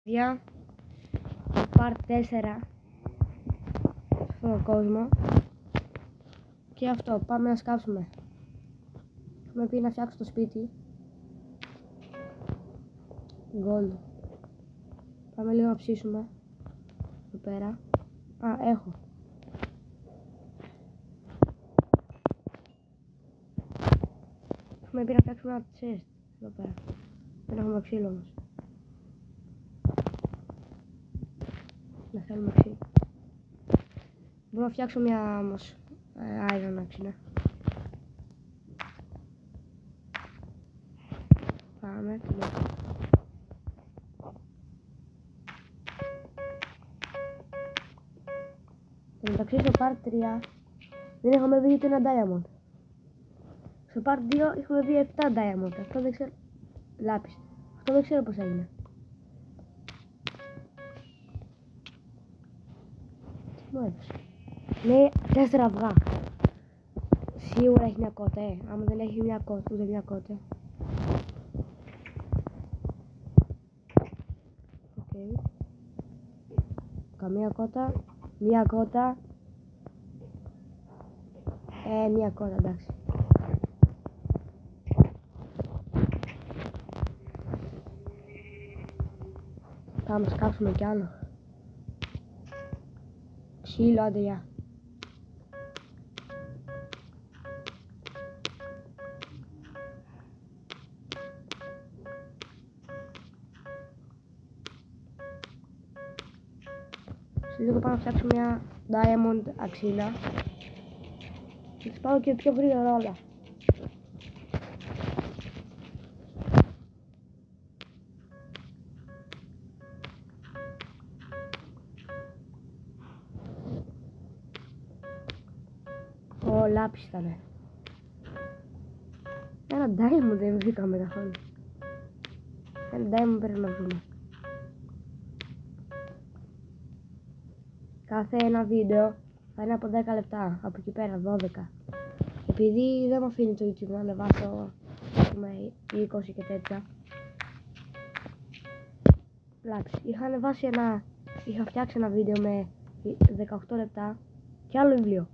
Παιδιά, part 4 στον κόσμο. Και αυτό, πάμε να σκάψουμε. Έχουμε πει να φτιάξω το σπίτι. Gold. Πάμε λίγο να ψήσουμε. Εδώ πέρα. Έχω. Έχουμε πει να φτιάξουμε ένα chest. Εδώ πέρα. Δεν έχουμε ξύλο όμως. Να θέλουμε ξύλο. Μπορώ να φτιάξω μια όμως iron άξινα. Πάμε. Εν μεταξύ στο part 3 δεν έχουμε δει ούτε ένα diamond. Στο part 2 έχουμε δει 7 diamond. Αυτό δεν ξέρω. Λάπης. Αυτό δεν ξέρω πως έγινε. Τι μου έδωσε. Λέει 4 αυγά. Σίγουρα έχει μια κότα, άμα δεν έχει μια κότα, ούτε μια κότα. Οκ. Καμία κότα. Μια κότα. Μια κότα, εντάξει. Θα μας κάψουμε κι άλλο. Ξύλο, άντε, γεια. Σε λίγο πάω να φτιάξω μια diamond αξίνα. Και θα πάω και πιο γρήγορα όλα. Ο λάπης ήτανε. Ένα diamond δεν βρήκαμε καθόλου. Ένα diamond πρέπει να βρούμε. Κάθε ένα βίντεο θα είναι από 10 λεπτά, από εκεί πέρα 12. Επειδή δεν μου αφήνει το YouTube να ανεβάσω 20 και τέτοια. Εντάξει, είχα φτιάξει ένα βίντεο με 18 λεπτά και άλλο βιβλίο.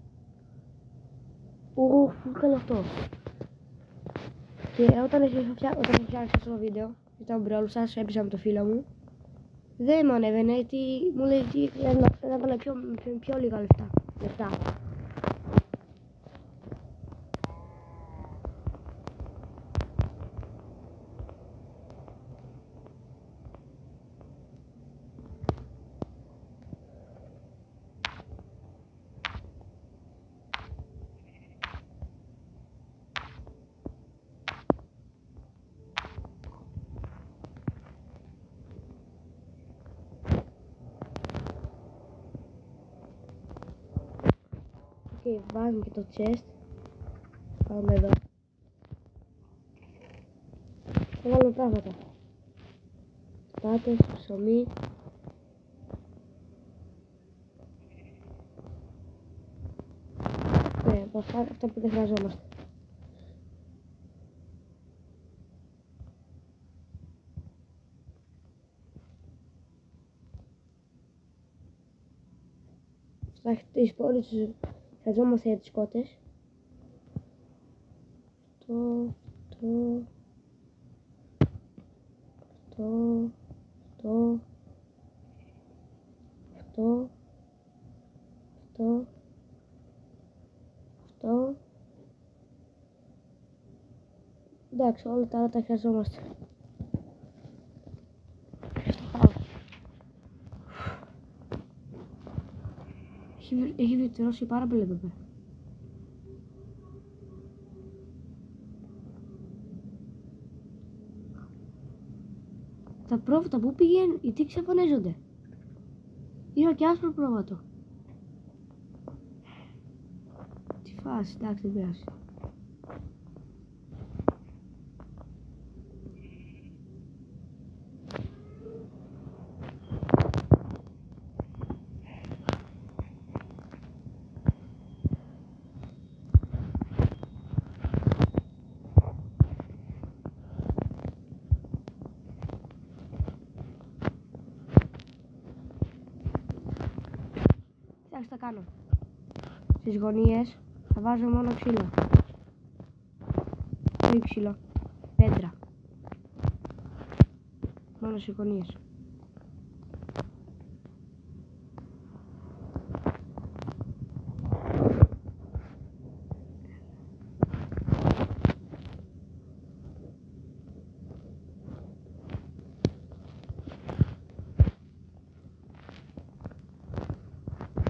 Καλό αυτό. Και όταν είχα φτιάξει αυτό το βίντεο, ήταν μπρόλου σας, έπεισα με το φίλο μου. Δεν μου ανέβαινε, γιατί μου λέει ότι έβαλε πιο λίγα λεπτά. Και βάζουμε και το chest. Πάμε εδώ. Θα βάλουμε πράγματα. Πάτες, ψωμί. Ναι, αυτά που δεν χρειαζόμαστε. Θα τις πόλεις χρειαζόμαστε για τις κότες. Αυτό. Εντάξει, όλα τα άλλα τα χρειαζόμαστε. Έχει βελτιώσει πάρα πολύ εδώ πέρα. Τα πρόβατα που πηγαίνουν, γιατί εξαφανίζονται. Είχα και άσπρο πρόβατο. Τι φάση, εντάξει, δεν πειράζει. πώς θα κάνω. Στις γωνίες θα βάζω μόνο ξύλο. Όχι ξύλο, πέτρα. Μόνο στις γωνίες.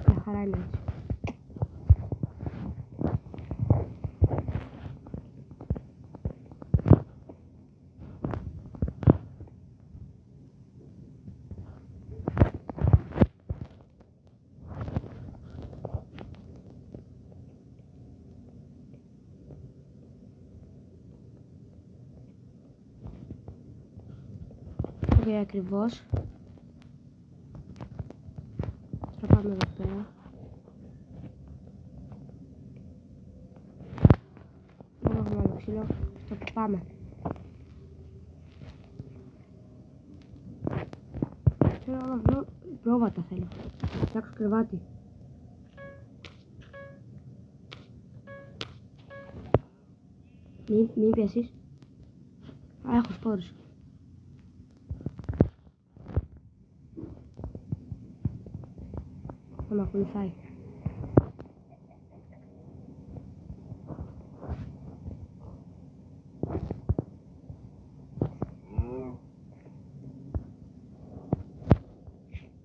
Μια χαρά είναι έτσι. Okay, ακριβώς. Θα πάμε εδώ πέρα. Δεν έχουμε άλλο ξύλο. Στο πάμε. Θέλω να βρω πρόβατα θέλω. Φτιάξω κρεβάτι. Μην πιάσεις. Α, έχω σπόρους. Θα με ακολουθάει.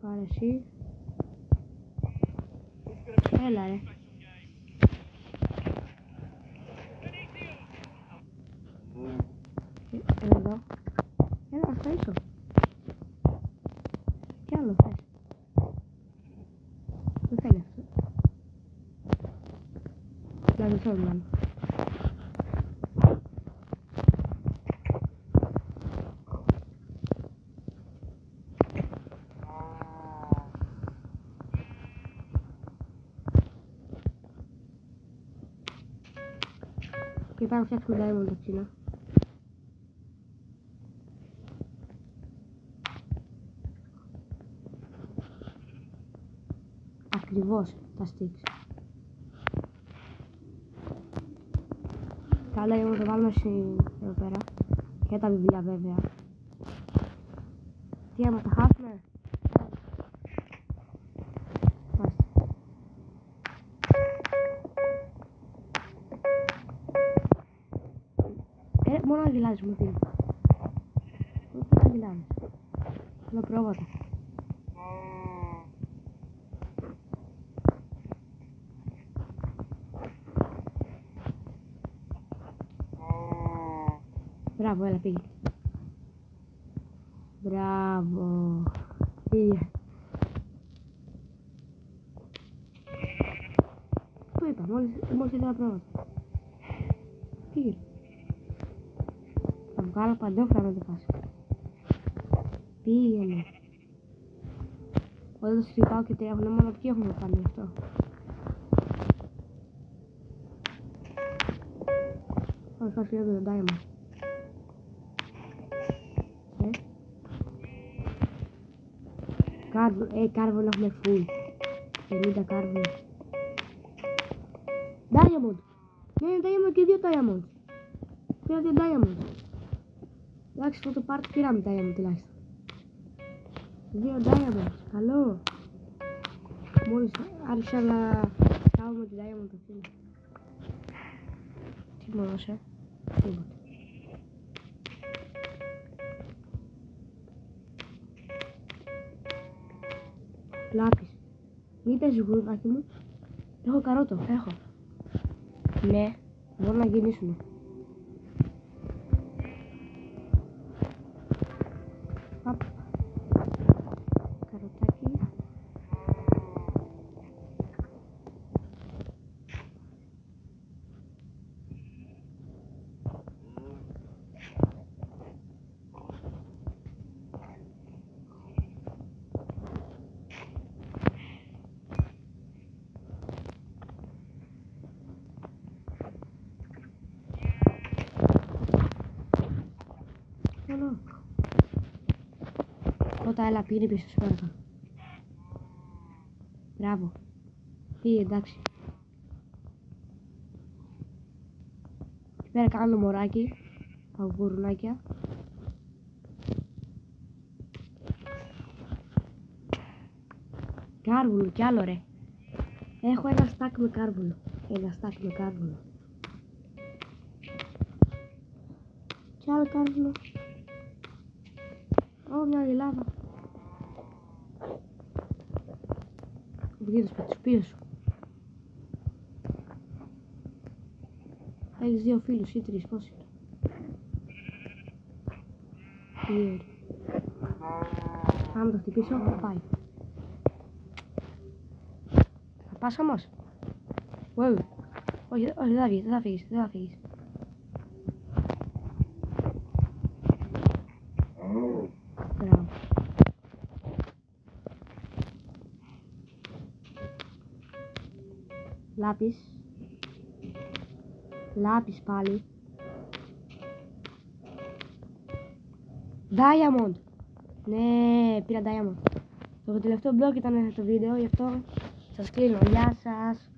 Πάρε εσύ. Έλα ρε. Εδώ. Έλα, ας ταΐσω. Τι άλλο θες. Δεν θέλει αυτό. Δεν θέλω να. Και πάμε φτιάξουμε diamond το ξύλο. Ακριβώς τα sticks. Τα άλλα να το βάλουμε εδώ πέρα. Και τα βιβλία βέβαια. Τι άμα τα χάσουμε. Μόνο αγγελάζεις μου δίνει. Μόνο αγγελάζεις. Θέλω πρόβατα. Μπράβο, έλα πήγε. Μπράβο. Πήγε. Το είπα, μόλις ήθελα πρόβατα. Πήγε. Θα βγάλω παντόφλα να το φας. Πήγαινε. Όταν το στρικάω και τρέχουνε μόνο ποιοι έχουμε κάνει αυτό. Θα φας λίγο το diamond. Κάρβον έχουμε full. 50 κάρβον. Diamond. Ναι, diamond και 2 diamond. Πήρα 2 diamond. Εντάξει, αυτό το part πήραμε diamond τουλάχιστον. 2 diamond. Καλό. Μόλις άρχισα να κάνουμε τη diamond το φίλο. Τι μου έδωσε. Τίποτα. Λάπης. Μην παίζεις γουρδάκι μου. Έχω καρότο. Έχω. Ναι. Μπορώ να γυρίσουμε. Καροτάκι. Πρώτα έλα πήρε πίσω σου παρακαλώ. Μπράβο. Πήγε, εντάξει. Εκεί πέρα κάνω μωράκι. Παγουρουνάκια. Κάρβουνο κι άλλο ρε. Έχω ένα στάκ με κάρβουνο. Κι άλλο κάρβουνο. Ω, μια λιλάδα. Βγει το σπίτι σου πίσω σου. Έχεις 2 φίλους ή 3, πόσοι είναι? 2. Άμα το χτυπήσω, θα πάει. Θα πας όμως? Όχι, δεν θα φύγεις. Μπράβο. Λάπης πάλι. Diamond. Ναι, πήρα Diamond. Το τελευταίο blog ήταν το βίντεο, γι' αυτό σας κλείνω. Γεια σας.